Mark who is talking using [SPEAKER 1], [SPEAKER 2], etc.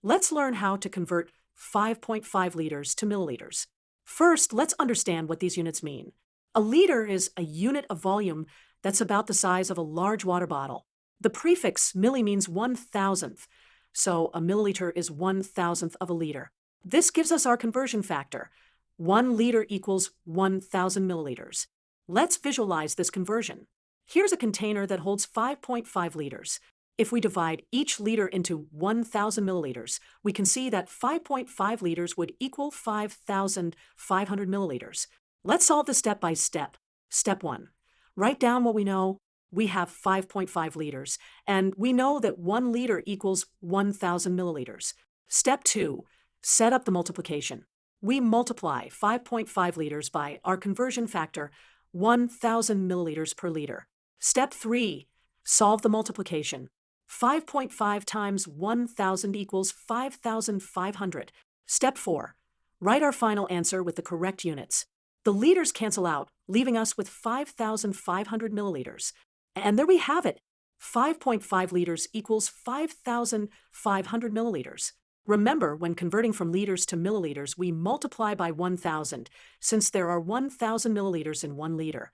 [SPEAKER 1] Let's learn how to convert 5.5 liters to milliliters. First, let's understand what these units mean. A liter is a unit of volume that's about the size of a large water bottle. The prefix milli means 1,000th, so a milliliter is 1,000th of a liter. This gives us our conversion factor. 1 liter equals 1,000 milliliters. Let's visualize this conversion. Here's a container that holds 5.5 liters. If we divide each liter into 1,000 milliliters, we can see that 5.5 liters would equal 5,500 milliliters. Let's solve this step by step. Step 1. Write down what we know. We have 5.5 liters, and we know that 1 liter equals 1,000 milliliters. Step 2. Set up the multiplication. We multiply 5.5 liters by our conversion factor, 1,000 milliliters per liter. Step 3. Solve the multiplication. 5.5 times 1,000 equals 5,500. Step 4. Write our final answer with the correct units. The liters cancel out, leaving us with 5,500 milliliters. And there we have it. 5.5 liters equals 5,500 milliliters. Remember, when converting from liters to milliliters, we multiply by 1,000, since there are 1,000 milliliters in 1 liter.